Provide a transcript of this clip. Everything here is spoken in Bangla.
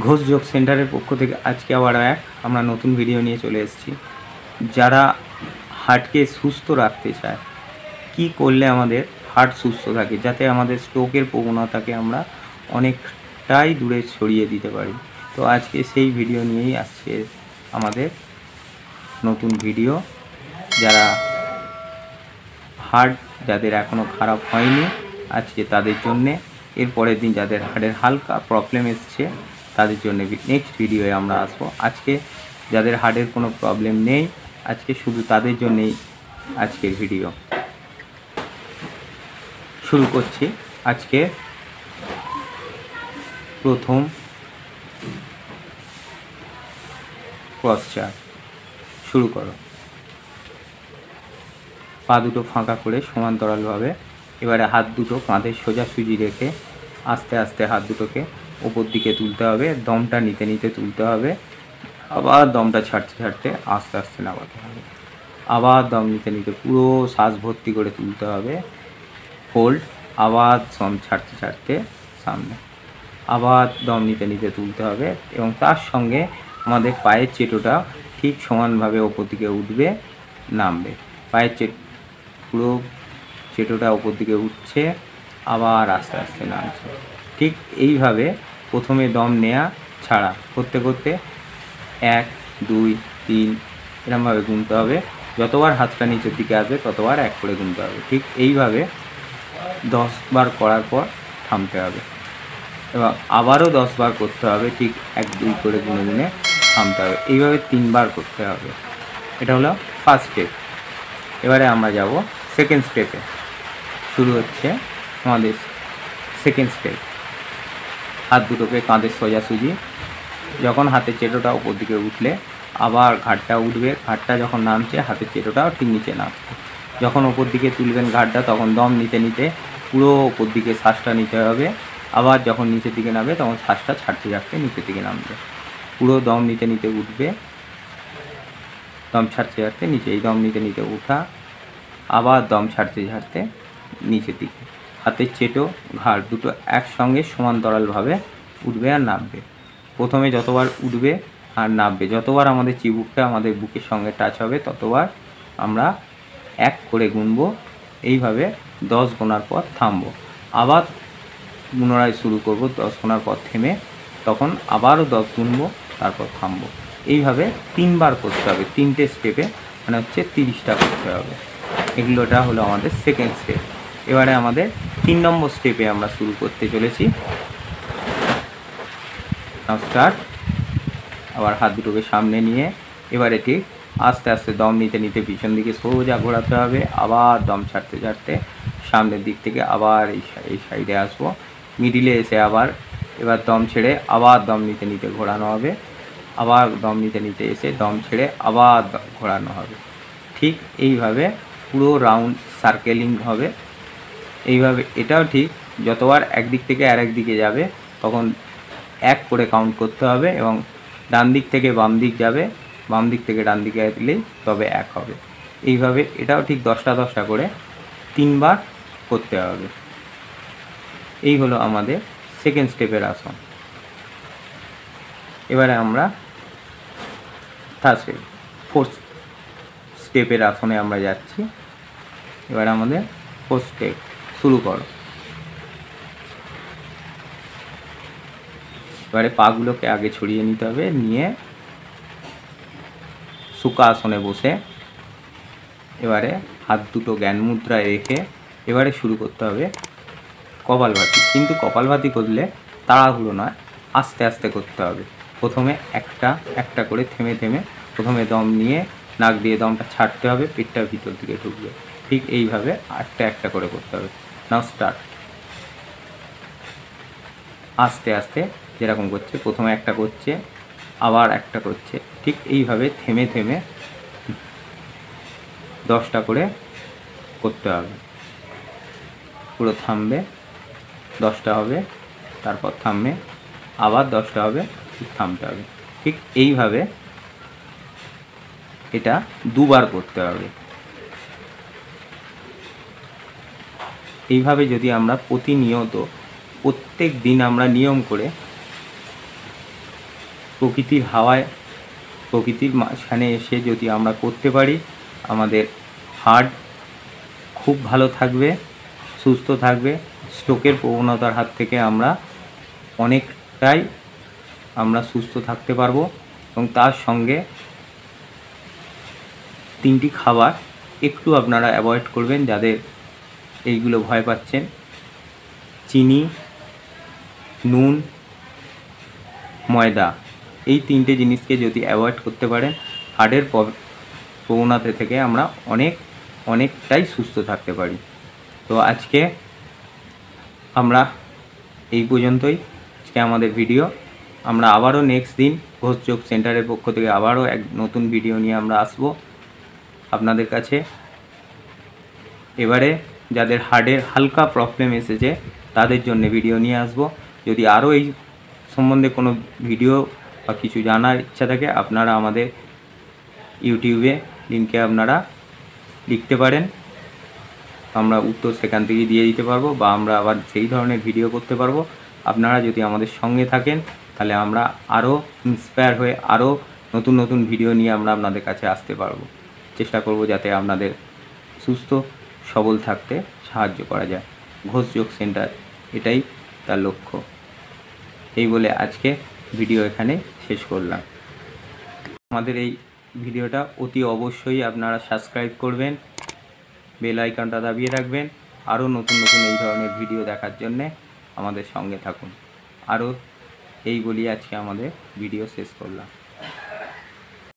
ঘোষ যোগ সেন্টারের পক্ষ থেকে আজকে আবার আমরা নতুন ভিডিও নিয়ে চলে এসেছি। যারা হার্টকে সুস্থ রাখতে চায়, কি করলে আমাদের হার্ট সুস্থ থাকে, যাতে আমাদের স্ট্রোকের প্রবণতাকে আমরা অনেকটাই দূরে ছড়িয়ে দিতে পারি। তো আজকে সেই ভিডিও নিয়েই আসছে আমাদের নতুন ভিডিও। যারা হার্ট যাদের এখনও খারাপ হয়নি, আজকে তাদের জন্যে, এরপরের দিন যাদের হার্টের হালকা প্রবলেম এসছে তাদের জন্য নেক্সট ভিডিওয়ে আমরা আসবো। আজকে যাদের হার্টের কোনো প্রবলেম নেই, আজকে শুধু তাদের জন্যেই আজকের ভিডিও শুরু করছি। আজকে প্রথম পশ্চাৎ শুরু করো। পা দুটো ফাঁকা করে সমান্তরালভাবে এবারে হাত দুটো কাঁধে সোজাসুজি রেখে আস্তে আস্তে হাত দুটোকে ওপর দিকে তুলতে হবে। দমটা নিতে নিতে তুলতে হবে, আবার দমটা ছাড়তে ছাড়তে আস্তে আস্তে নামাতে হবে। আবার দম নিতে নিতে পুরো শ্বাস ভর্তি করে তুলতে হবে, হোল্ড, আবার দম ছাড়তে ছাড়তে সামনে, আবার দম নিতে নিতে তুলতে হবে। এবং তার সঙ্গে আমাদের পায়ের চেটোটা ঠিক সমানভাবে ওপর দিকে উঠবে, নামবে। পায়ের পুরো চেটোটা ওপর দিকে উঠছে, আবার আস্তে আস্তে নামছে। ঠিক এইভাবে প্রথমে দম নেয়া ছাড়া করতে করতে 1 2 3 এরকমভাবে গুনতে হবে। যতবার হাতটা নিচের দিকে আসবে ততবার 1 করে গুনতে হবে। ঠিক এইভাবে 10 বার করার পর থামতে হবে এবং আবারও 10 বার করতে হবে। ঠিক 1 2 করে গুনে গুনে থামতে হবে। এইভাবে 3 বার করতে হবে। এটা হলো ফার্স্ট স্টেপ। এবারে আমরা যাব সেকেন্ড স্টেপে। শুরু হচ্ছে আমাদের সেকেন্ড স্টেপ। হাত দুটোকে কাঁধের সোজাসুজি, যখন হাতের চেটোটা উপর দিকে উঠলে আবার ঘাটটা উঠবে, ঘাটটা যখন নামছে হাতের চেটোটাও ঠিক নিচে নামছে। যখন ওপর দিকে তুলবেন ঘাটটা, তখন দম নিতে নিতে পুরো ওপর দিকে শ্বাসটা নিতে হবে। আবার যখন নিচের দিকে নামবে তখন শ্বাসটা ছাড়তে ছাড়তে নিচের দিকে নামবে। পুরো দম নিতে নিতে উঠবে, দম ছাড়তে ছাড়তে নিচে, এই দম নিতে নিতে উঠা, আবার দম ছাড়তে ছাড়তে নিচের দিকে। হাতের চেটো ঘাড় দুটো একসঙ্গে সমান্তরালভাবে উঠবে আর নামবে। প্রথমে যতবার উঠবে আর নামবে, যতবার আমাদের চিবুকটা আমাদের বুকের সঙ্গে টাচ হবে ততবার আমরা 1 করে গুনবো। এইভাবে 10 গোনার পর থামবো, আবার পুনরায় শুরু করব। 10 গোনার পর থেমে তখন আবারও 10 গুনবো, তারপর থামবো। এইভাবে 3 বার করতে হবে। 3টে স্টেপে মানে হচ্ছে 30টা করতে হবে। এগুলোটা হলো আমাদের সেকেন্ড স্টেপ। এবারে আমাদের 3 নম্বর স্টেপে আমরা শুরু করতে চলেছি। নাও স্টার্ট। আবার হাত দুটোকে সামনে নিয়ে এবারে ঠিক আস্তে আস্তে দম নিতে নিতে পিছন দিকে সোজা ঘোরাতে হবে। আবার দম ছাড়তে ছাড়তে সামনের দিক থেকে আবার এই সাইডে আসবো। মিডিলে এসে আবার এবার দম ছেড়ে আবার দম নিতে নিতে ঘোরানো হবে। আবার দম নিতে নিতে এসে দম ছেড়ে আবার ঘোরানো হবে। ঠিক এইভাবে পুরো রাউন্ড সার্কেলিং হবে। এইভাবে এটাও ঠিক, যতবার একদিক থেকে আরেক দিকে যাবে তখন 1 করে কাউন্ট করতে হবে এবং ডান দিক থেকে বাম দিক যাবে, বাম দিক থেকে ডান দিকে দিলেই তবে 1 হবে। এইভাবে এটাও ঠিক 10টা 10টা করে 3 বার করতে হবে। এই হলো আমাদের সেকেন্ড স্টেপের আসন। এবারে আমরা থার্ড স্টেপ, ফোর্থ স্টেপের আসনে আমরা যাচ্ছি। এবারে আমাদের ফোর্থ স্টেপ শুরু করো। এবারে পাগুলোকে আগে ছড়িয়ে নিতে হবে, নিয়ে শুকা আসনে বসে এবারে হাত দুটো জ্ঞান মুদ্রায় রেখে এবারে শুরু করতে হবে কপালভাতি। কিন্তু কপালভাতি করলে তাড়াহুড়ো নয়, আস্তে আস্তে করতে হবে। প্রথমে একটা একটা করে থেমে থেমে প্রথমে দম নিয়ে নাক দিয়ে দমটা ছাড়তে হবে, পেটটা ভিতর দিকে ঢুকবে। ঠিক এইভাবে একটা একটা করে করতে হবে। নাও স্টার্ট। আস্তে আস্তে যেরকম করছে, প্রথমে একটা করছে আবার একটা করছে, ঠিক এইভাবে থেমে থেমে 10টা করে করতে হবে। পুরো থামবে, 10টা হবে, তারপর থামবে, আবার 10টা হবে, ঠিক থামতে হবে। ঠিক এইভাবে এটা 2 বার করতে হবে। এইভাবে যদি আমরা প্রতিনিয়ত প্রত্যেক দিন আমরা নিয়ম করে প্রকৃতির হাওয়ায়, প্রকৃতির মাঝখানে এসে যদি আমরা করতে পারি, আমাদের হার্ট খুব ভালো থাকবে, সুস্থ থাকবে। স্ট্রোকের প্রবণতার হাত থেকে আমরা অনেকটাই সুস্থ থাকতে পারবো। এবং তার সঙ্গে 3টি খাবার একটু আপনারা অ্যাভয়েড করবেন, যাদের এইগুলো ভয় পাচ্ছেন। চিনি, নুন, ময়দা, এই 3টে জিনিসকে যদি অ্যাভয়েড করতে পারেন, হার্টের প্রবণতা থেকে আমরা অনেকটাই সুস্থ থাকতে পারি। তো আজকে আমরা এই পর্যন্তই। আজকে আমাদের ভিডিও। আমরা আবারও নেক্সট দিন ঘোষ যোগ সেন্টারের পক্ষ থেকে আবারও এক নতুন ভিডিও নিয়ে আমরা আসবো আপনাদের কাছে। এবারে যাদের হার্টের হালকা প্রবলেম এসেছে তাদের জন্য ভিডিও নিয়ে আসব। যদি আরও এই সম্বন্ধে কোনো ভিডিও বা কিছু জানার ইচ্ছা থাকে, আপনারা আমাদের ইউটিউবে লিঙ্কে আপনারা লিখতে পারেন, আমরা উত্তর সেখান থেকে দিয়ে দিতে পারবো, বা আমরা আবার সেই ধরনের ভিডিও করতে পারবো। আপনারা যদি আমাদের সঙ্গে থাকেন তাহলে আমরা আরও ইন্সপায়ার হয়ে আরও নতুন ভিডিও নিয়ে আমরা আপনাদের কাছে আসতে পারবো। চেষ্টা করব যাতে আপনাদের সুস্থ সবল থাকতে সাহায্য করা যায়। ঘোষ যোগ সেন্টার এটাই তার লক্ষ্য। এই বলে আজকে ভিডিও এখানে শেষ করলাম। আমাদের এই ভিডিওটা অতি অবশ্যই আপনারা সাবস্ক্রাইব করবেন, বেল আইকনটা দাবিয়ে রাখবেন। আরও নতুন এই ধরনের ভিডিও দেখার জন্যে আমাদের সঙ্গে থাকুন। আরও এই বলি আজকে আমাদের ভিডিও শেষ করলাম।